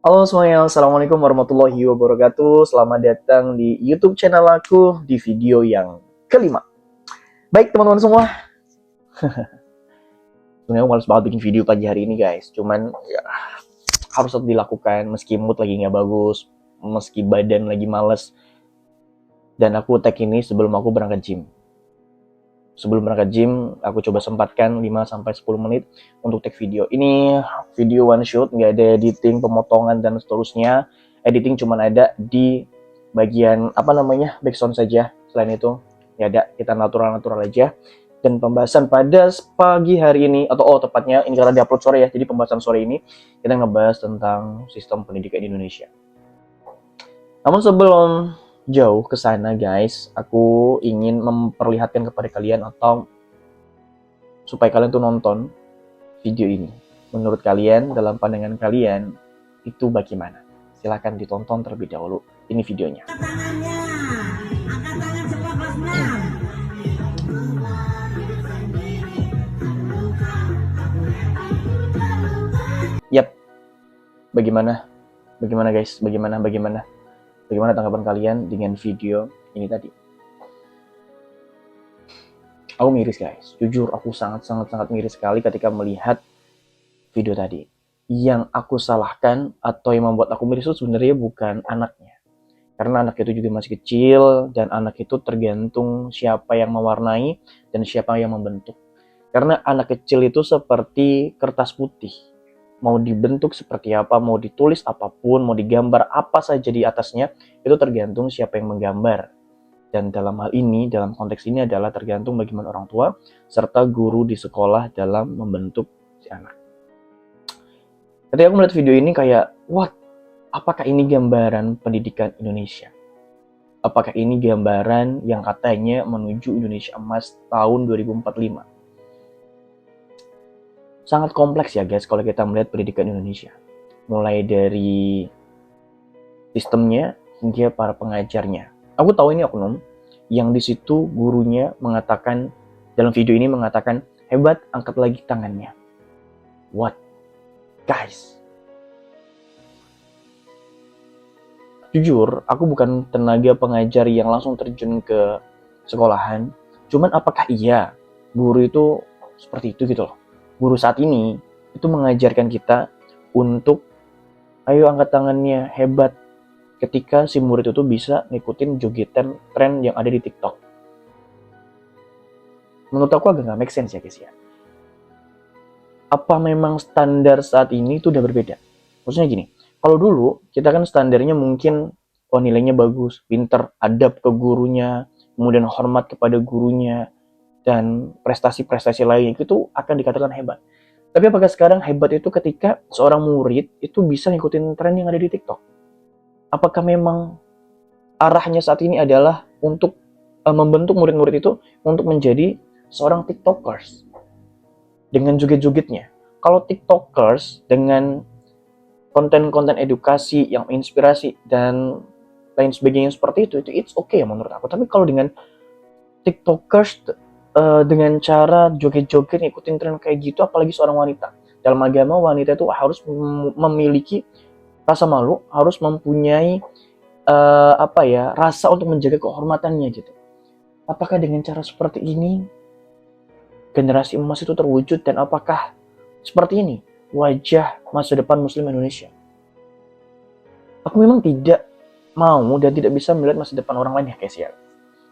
Halo semuanya, Assalamualaikum warahmatullahi wabarakatuh. Selamat datang di YouTube channel aku di video yang kelima. Baik teman-teman semua, sebenarnya aku males banget bikin video pagi hari ini guys. Cuman ya, harus tetap dilakukan meski mood lagi nggak bagus, meski badan lagi males. Dan aku tag ini sebelum aku berangkat gym. Sebelum berangkat gym, aku coba sempatkan 5-10 menit untuk take video. Ini video one shot, nggak ada editing, pemotongan, dan seterusnya. Editing cuma ada di bagian, background saja. Selain itu, ya ada, kita natural-natural aja. Dan pembahasan pada pagi hari ini, tepatnya, ini karena di-upload sore ya, jadi pembahasan sore ini, kita ngebahas tentang sistem pendidikan di Indonesia. Namun sebelum jauh ke sana guys, aku ingin memperlihatkan kepada kalian atau supaya kalian tuh nonton video ini. Menurut kalian, dalam pandangan kalian, itu bagaimana? Silahkan ditonton terlebih dahulu. Ini videonya. Yap, bagaimana? Bagaimana guys? Bagaimana tanggapan kalian dengan video ini tadi? Aku miris guys, jujur aku sangat miris sekali ketika melihat video tadi. Yang aku salahkan atau yang membuat aku miris itu sebenarnya bukan anaknya. Karena anak itu juga masih kecil dan anak itu tergantung siapa yang mewarnai dan siapa yang membentuk. Karena anak kecil itu seperti kertas putih. Mau dibentuk seperti apa, mau ditulis apapun, mau digambar apa saja di atasnya, itu tergantung siapa yang menggambar. Dan dalam hal ini, dalam konteks ini adalah tergantung bagaimana orang tua serta guru di sekolah dalam membentuk si anak. Ketika aku melihat video ini kayak, what? Apakah ini gambaran pendidikan Indonesia? Apakah ini gambaran yang katanya menuju Indonesia emas tahun 2045? Sangat kompleks ya guys kalau kita melihat pendidikan Indonesia. Mulai dari sistemnya hingga para pengajarnya. Aku tahu ini oknum yang di situ gurunya mengatakan, dalam video ini mengatakan, hebat, angkat lagi tangannya. What? Guys. Jujur, aku bukan tenaga pengajar yang langsung terjun ke sekolahan. Cuman apakah iya guru itu seperti itu gitu loh. Guru saat ini itu mengajarkan kita untuk ayo angkat tangannya, hebat. Ketika si murid itu bisa ngikutin jogetan tren yang ada di TikTok. Menurut aku agak gak make sense ya guys ya. Apa memang standar saat ini itu udah berbeda? Maksudnya gini, kalau dulu kita kan standarnya mungkin nilainya bagus, pinter, adab ke gurunya, kemudian hormat kepada gurunya, dan prestasi-prestasi lain itu akan dikatakan hebat. Tapi apakah sekarang hebat itu ketika seorang murid itu bisa ngikutin tren yang ada di TikTok? Apakah memang arahnya saat ini adalah untuk membentuk murid-murid itu untuk menjadi seorang TikTokers dengan joget-jogetnya? Kalau TikTokers dengan konten-konten edukasi yang inspirasi dan lain sebagainya seperti itu it's okay ya menurut aku. Tapi kalau dengan TikTokers dengan cara joget-joget ngikutin tren kayak gitu, apalagi seorang wanita. Dalam agama wanita itu harus memiliki rasa malu, harus mempunyai rasa untuk menjaga kehormatannya gitu. Apakah dengan cara seperti ini generasi emas itu terwujud, dan apakah seperti ini wajah masa depan Muslim Indonesia? Aku memang tidak mau dan tidak bisa melihat masa depan orang lain ya guys ya.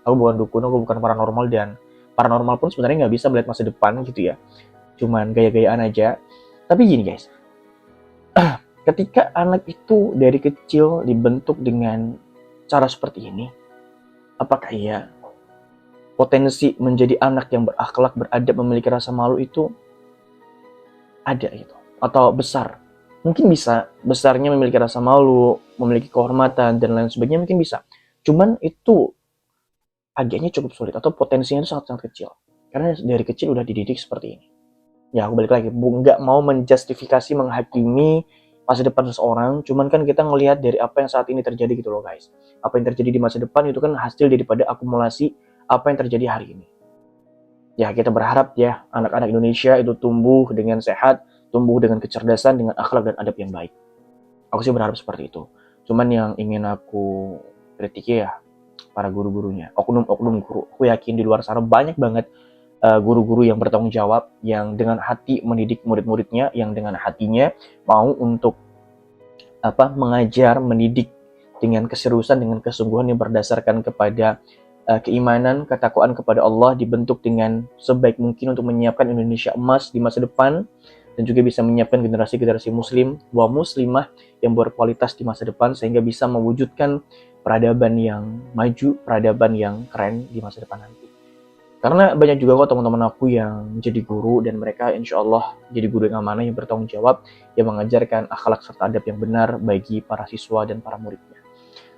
Aku bukan dukun, aku bukan paranormal, dan paranormal pun sebenarnya nggak bisa melihat masa depan gitu ya. Cuman gaya-gayaan aja. Tapi gini guys, ketika anak itu dari kecil dibentuk dengan cara seperti ini, apakah iya potensi menjadi anak yang berakhlak, beradab, memiliki rasa malu itu ada gitu? Atau besar? Mungkin bisa, besarnya memiliki rasa malu, memiliki kehormatan, dan lain sebagainya mungkin bisa. Cuman itu agaknya cukup sulit, atau potensinya itu sangat-sangat kecil. Karena dari kecil udah dididik seperti ini. Ya aku balik lagi, nggak mau menjustifikasi, menghakimi masa depan seseorang, cuman kan kita ngelihat dari apa yang saat ini terjadi gitu loh guys. Apa yang terjadi di masa depan itu kan hasil daripada akumulasi apa yang terjadi hari ini. Ya kita berharap ya anak-anak Indonesia itu tumbuh dengan sehat, tumbuh dengan kecerdasan, dengan akhlak dan adab yang baik. Aku sih berharap seperti itu. Cuman yang ingin aku kritik ya para guru-gurunya, oknum-oknum guru. Aku yakin di luar sana banyak banget guru-guru yang bertanggung jawab, yang dengan hati mendidik murid-muridnya, yang dengan hatinya mau untuk mengajar, mendidik dengan keseriusan, dengan kesungguhan yang berdasarkan kepada keimanan, ketakwaan kepada Allah, dibentuk dengan sebaik mungkin untuk menyiapkan Indonesia emas di masa depan, dan juga bisa menyiapkan generasi-generasi muslim wa muslimah yang berkualitas di masa depan, sehingga bisa mewujudkan peradaban yang maju, peradaban yang keren di masa depan nanti. Karena banyak juga kok teman-teman aku yang jadi guru, dan mereka insya Allah jadi guru yang amanah, yang bertanggung jawab, yang mengajarkan akhlak serta adab yang benar bagi para siswa dan para muridnya.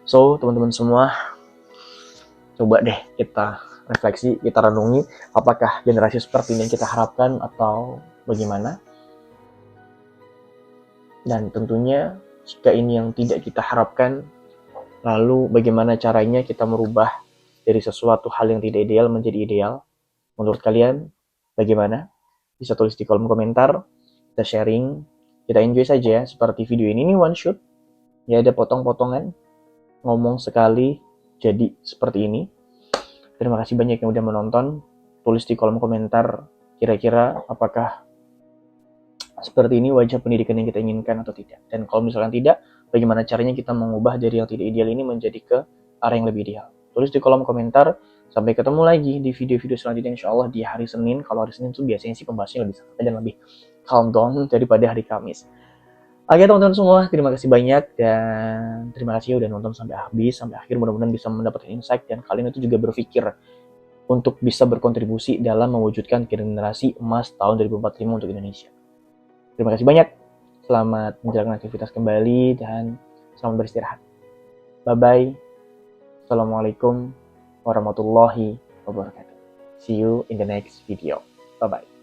So, teman-teman semua, coba deh kita refleksi, kita renungi, apakah generasi seperti ini yang kita harapkan atau bagaimana. Dan tentunya jika ini yang tidak kita harapkan, lalu bagaimana caranya kita merubah dari sesuatu hal yang tidak ideal menjadi ideal. Menurut kalian bagaimana? Bisa tulis di kolom komentar, kita sharing, kita enjoy saja. Seperti video ini one shot, ya ada potong-potongan, ngomong sekali jadi seperti ini. Terima kasih banyak yang udah menonton. Tulis di kolom komentar kira-kira apakah seperti ini wajah pendidikan yang kita inginkan atau tidak. Dan kalau misalkan tidak, bagaimana caranya kita mengubah dari yang tidak ideal ini menjadi ke arah yang lebih ideal. Tulis di kolom komentar. Sampai ketemu lagi di video-video selanjutnya insya Allah di hari Senin. Kalau hari Senin itu biasanya sih pembahasannya lebih santai dan lebih calm down daripada hari Kamis. Oke teman-teman semua, terima kasih banyak, dan terima kasih udah nonton sampai habis, sampai akhir. Mudah-mudahan bisa mendapatkan insight, dan kalian itu juga berpikir untuk bisa berkontribusi dalam mewujudkan generasi emas tahun 2045 untuk Indonesia. Terima kasih banyak, selamat menjalankan aktivitas kembali, dan selamat beristirahat. Bye-bye. Assalamualaikum warahmatullahi wabarakatuh. See you in the next video. Bye-bye.